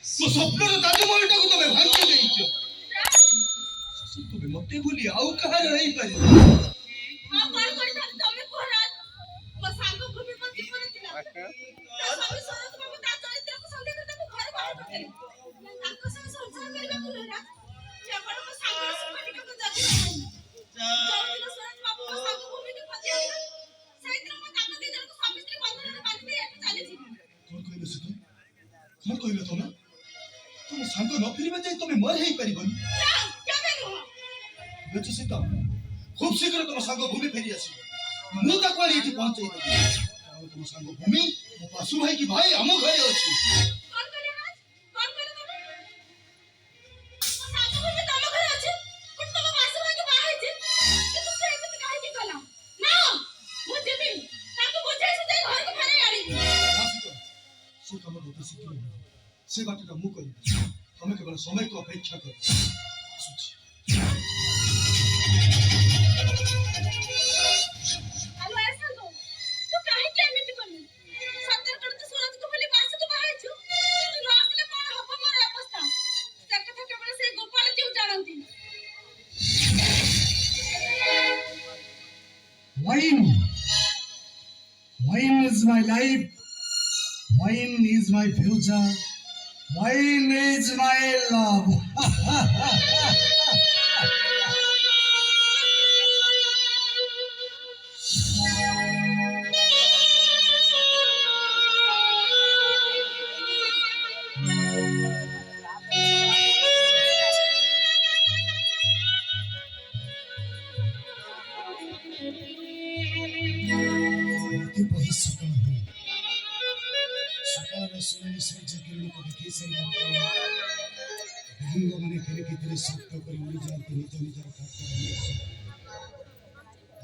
ମୋ ସ୍ୱପ୍ନର ତାଜମହଲଟାକୁ ତମେ ଭାଙ୍ଗି ଦେଇଛ। ତମେ ମତେ ଭୁଲି ଆଉ କାହାର ହେଇପାରିବ? ଆଉ କଣ କରିଥାନ୍ତି ତମେ କୁହ ରାଜ? ମୋ ସାଙ୍ଗକୁ ବି ମୋ ଜୀବନ ଥିଲା। ତା ସ୍ୱାମୀ ଶରତ ବାବୁ ତା ଚରିତ୍ରକୁ ସନ୍ଦେହ କରି ତାକୁ ଘରେ ବାହାର କରିଦେଲେ। ତାଙ୍କ ସହ ସଂସାର କରିବାକୁ ନୁହେଁ ରାଜ, କେବଳ ମୋ ସାଙ୍ଗର ସୁଖଟିକୁ ଜଗିବା ପାଇଁ। ଯୋଉଦିନ ଶରତ ବାବୁ ମୋ ସାଙ୍ଗ ଭୂମିକୁ ଖୋଜି ଆଣିଲା, ସେଇଦିନ ମୁଁ ତାଙ୍କ ଦି ଜଣଙ୍କୁ ସ୍ୱାମୀ ସ୍ତ୍ରୀ ବନ୍ଧନରେ ବାନ୍ଧି ଦେଇ ଏଠୁ ଚାଲିଯିବି। କଣ କହିଲ ସୀତା? କଣ କହିଲ ତମେ? ତମ ସାଙ୍ଗ ନ ଫେରିବା ଯାଇ ତମେ ମର ହେଇପାରିବନି। ନା, କେବେ ନୁହଁ। ବୁଝୁ ସୀତା, ଖୁବ ଶୀଘ୍ର ତମ ସାଙ୍ଗ ଭୂମି ଫେରି ଆସିବ। ମୁଁ ତାକୁ ଆଣି ଏଠି ପହଞ୍ଚେଇ ଦେବି। କାରଣ ତମ ସାଙ୍ଗ ଭୂମି ମୋ ପାଶୁ ଭାଇ କି ଭାଇ ଆମ ଘରେ ଅଛି। କଣ କହିଲେ ରାଜ? କଣ କହିଲେ ତମେ? ମୋ ସାଙ୍ଗ ଭୂମି ତମ ଘରେ ଅଛି, କିନ୍ତୁ ତମ ବାସୁ ଭାଇକି ବାହା ହେଇଛି। କିନ୍ତୁ ସେ ଏମିତି କାହିଁକି କଲା? ନା, ମୁଁ ଯିବି। ତାକୁ ବୁଝେଇ ସୁଝେଇ ଘରକୁ ଫେରାଇ ଆଣିବି। ନା ସୀତା, ସେ କାମ ବହୁତ ଶୀଘ୍ର ହେବ। ସେ ବାଟଟା ମୁଁ କରିବି। ତମେ କେବଳ ସମୟକୁ ଅପେକ୍ଷା କର। ଆସୁଛି। ଆଲୋ ଏ ସାଙ୍ଗ, ତୁ କାହିଁକି ଏମିତି କଲୁ? ସତରେ କଣ ତୁ ସୁରଜକୁ ଭୁଲି ବାସୁକୁ ବାହା ହେଇଛୁ? ତୁ ନ ଆସିଲେ କଣ ହବ ମୋର ଅବସ୍ଥା? ସେ କଥା କେବଳ ସେଇ ଗୋପାଳ ଜ୍ୟୁ ଜାଣନ୍ତି। Wine. Wine is my life. Wine is my future. Wine is my love. ଅତି ବହି ସକାଳ ହୁଏ। ସକାଳର ସୁନେଲି ସୂର୍ଯ୍ୟ କିରଣକୁ ଦେଖି ସାରିବା ପରେ ବିହଙ୍ଗମାନେ ଧୀରେ ଧୀରେ ଶବ୍ଦ କରି ଉଡ଼ିଯାଆନ୍ତି ନିଜ ନିଜର ଖାଦ୍ୟ।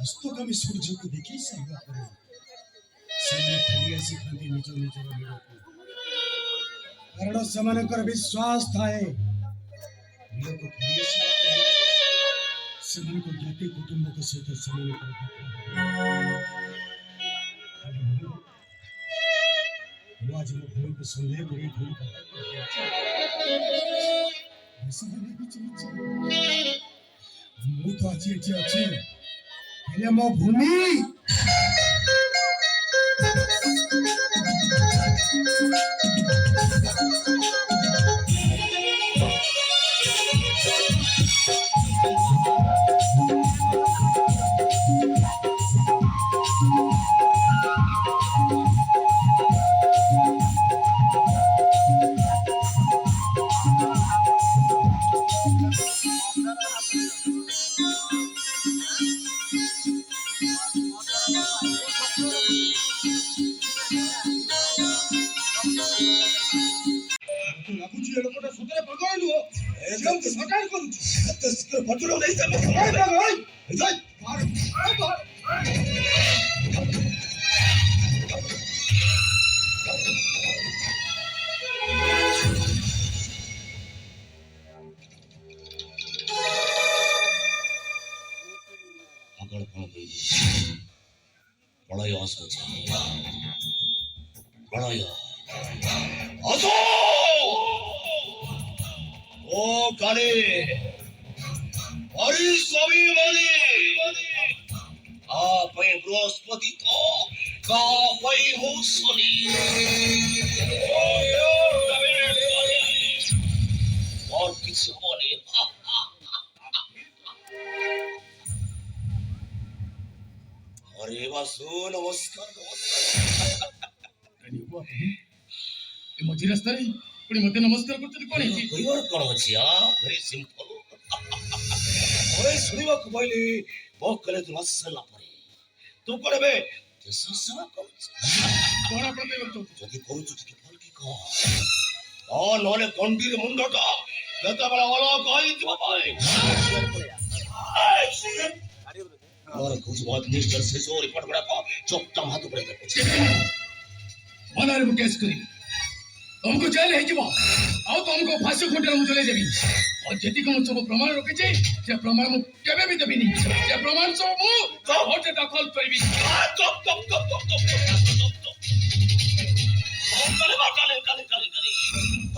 ହସ୍ତକାମୀ ସୂର୍ଯ୍ୟକୁ ଦେଖି ସାରିବା ପରେ ସେମାନେ ଫେରି ଆସିଥାନ୍ତି ନିଜ ନିଜର ନୀଡ଼କୁ। କାରଣ ସେମାନଙ୍କର ବିଶ୍ୱାସ ଥାଏ ନୀଡ଼କୁ ଫେରି ଆସିବା ପରେ ସେମାନଙ୍କ ଜ୍ଞାତି କୁଟୁମ୍ବଙ୍କ ସହିତ ସେମାନଙ୍କର ଦେଖା ହେବ। ମୁଁ ଆଜି ମୋ ଭଉଣୀକୁ ସନ୍ଦେହ କରି ଭଉଣୀ ବାହାର କରିଦେଇଛି। ମୁଁ ତ ଆଜି ଏଠି ଅଛି, ହେଲେ ମୋ ଭୂମି ଲାଗୁଛି ଏ ଲୋକଟା ସତରେ ପାଗଳ ନୁହଁ। ଏମିତି ସଟାର କରୁଛି। ଏତେ ଶୀଘ୍ର ଭଦ୍ର ନେଇ ଚାଲ। ପାଗଳ କଣ କହିବି? ପ୍ରଳୟ ଆସୁଛି। ପ୍ରଳୟ ଆସ। ଓ କାଳେ ହରିସ୍ୱାମୀ ଆ ପାଇଁ ବୃହସ୍ପତି ତ କା ପାଇଁ ମୁଁ ଶନି। ମୋର କିଛି ହବନି। अरे वासु नमस्कार नमस्कार ଏ ମଝି ରାସ୍ତାରେ ପୁଣି ମତେ ନମସ୍କାର କରୁଛନ୍ତି କଣ ହେଇଛି? କହିବାର କଣ ଅଛି? Very simple. ଓଏ ଶୁଣିବାକୁ ପାଇଲି ମୋ କଲେଜ ମାସ ସାରିଲା ପରେ ତୁ କଣ ଏବେ ଦେଶ ସେବା କରୁଛୁ? କଣ ଆପଣ କରୁଛନ୍ତି? ଯଦି କରୁଛୁ ଟିକେ ଭଲକି କହ। ନହେଲେ ଗଣ୍ଡିରେ ମୁଣ୍ଡଟା କେତେବେଳେ ଅଲଗା ହେଇଯିବ ଭାଇ। और कुछ बहुत मिस्टर से सो रिपोर्ट बड़ा को चोपटा हाथ ऊपर कर पूछ मनारे में केस करी तुमको जेल है जीवा आओ तुमको फांसी खोटे में चले देबी और जेती को सब प्रमाण रखे जे जे प्रमाण मु केबे भी देबी नहीं जे प्रमाण सब मु तो होटे दखल करबी। चुप चले चले चले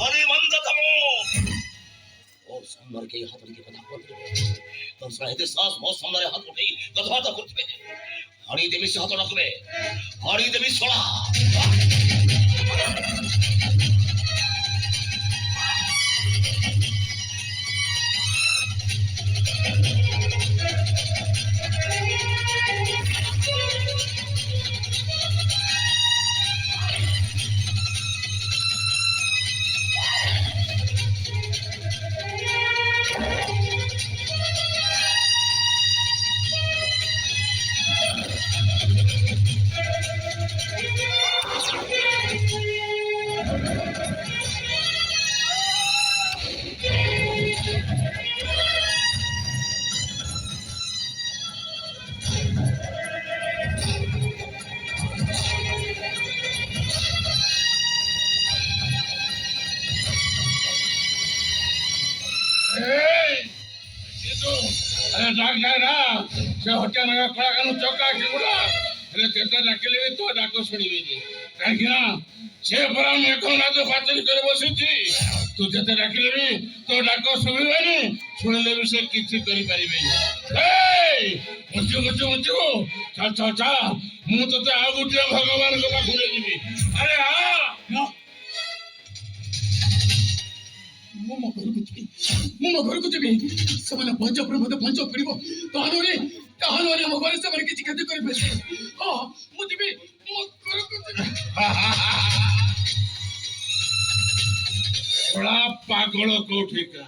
चले मंद ମୋର କେହି ହାତ ଟିକେ କଥା କହିଥିବେ ତୋର ଶଳା ଏତେ ସାହସ ମୋ ସାମ୍ନାରେ ହାତ ଉଠେଇ କଥାବାର୍ତ୍ତା କରୁଥିବେ ହଣି ଦେବି ସେ ହାତ ଡାକୁବେ ହଣି ଦେବି ଶଳା ডাক যায় না সে হত্যা নাগা খোলা কেন চকা সেগুলা ହେଲେ ଯେତେ ଡାକିଲେ ବି ତୋ ଡାକ ଶୁଣିବିନି କାହିଁକି ନା ସେ ପରା ମେଘ ନାଦ ପାଚେରୀ କରି ବସିଛି ତୁ ଯେତେ ଡାକିଲେ ବି ତୋ ଡାକ ଶୁଣିବେନି ଶୁଣିଲେ ବି ସେ କିଛି କରିପାରିବେନି ମୁଞ୍ଚୁ ଚାଲ ମୁଁ ତୋତେ ଆଉ ଗୋଟିଏ ଭଗବାନଙ୍କ ପାଖକୁ ଯିବି ଆରେ ମୁଁ ମୋ ଘରକୁ ଯିବି ସେମାନେ ପଞ୍ଚ ପ୍ରମୋଦ ପଞ୍ଚ ପଡ଼ିବ ତାହାନରେ ଆମ ଘରେ ସେମାନେ କିଛି କ୍ଷତି କରିପାରିବେ ହଁ ମୁଁ ଯିବି ମୋ ଘରକୁ ଯିବି ପାଗଳ କୋଉଠିକା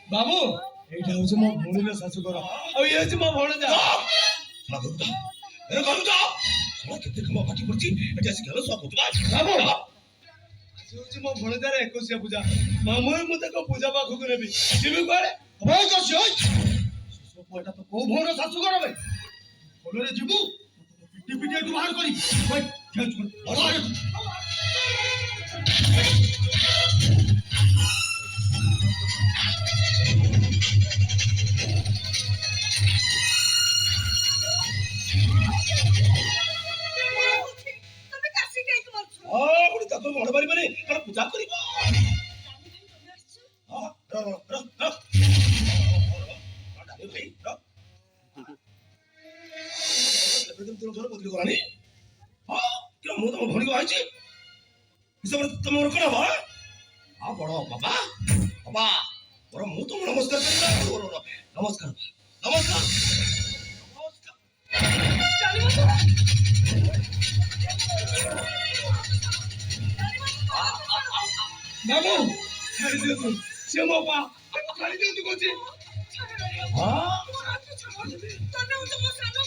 ବାବୁ ଏଇଟା ହଉଛି ମୋ ଭଉଣୀର ଶାଶୁଘର ଆଉ ଇଏ ହଉଛି ମୋ ଭଣଜା କେତେ କାମ ପାଟି ପଡିଛି ଏଠି ଆସି ଖେଳ ସହ ବାବୁ ହଉଛି ମୋ ଭଣଜାର 21 ପୂଜା ମାମୁଁ ମୁଁ ତାଙ୍କ ପୂଜା ପାଖକୁ ନେବି ଯିବି କୁଆଡେ ଏଟା ତ କୋଉ ଭଉଣୀର ଶାଶୁଘର ବେ ଭଲରେ ଯିବୁ ପିଟି ଏଠୁ ବାହାର କରି ତମେ କାଶୀ କାହିଁକି ମାରୁଛ ଗୋଟେ ତାକୁ ମଣ ପାରିବନି କାରଣ ପୂଜା କରିବ ବଦଲି ଗଲାଣି ମୁଁ ତମ ଭଉଣୀକୁ ଆଇଛି ହିସାବରେ ତମର କଣ ହବ ବଡ ବାବା ବାବା ବଡ ମୁଁ ତମ ନମସ୍କାର ନମସ୍କାର ନମସ୍କାର ବାବୁ ଛାଡି ଦିଅନ୍ତୁ ସେ ମୋ ବାପା ଛାଡି ଦିଅନ୍ତୁ କହୁଛି ତମେ ହଉଛ ମୋ ସାନ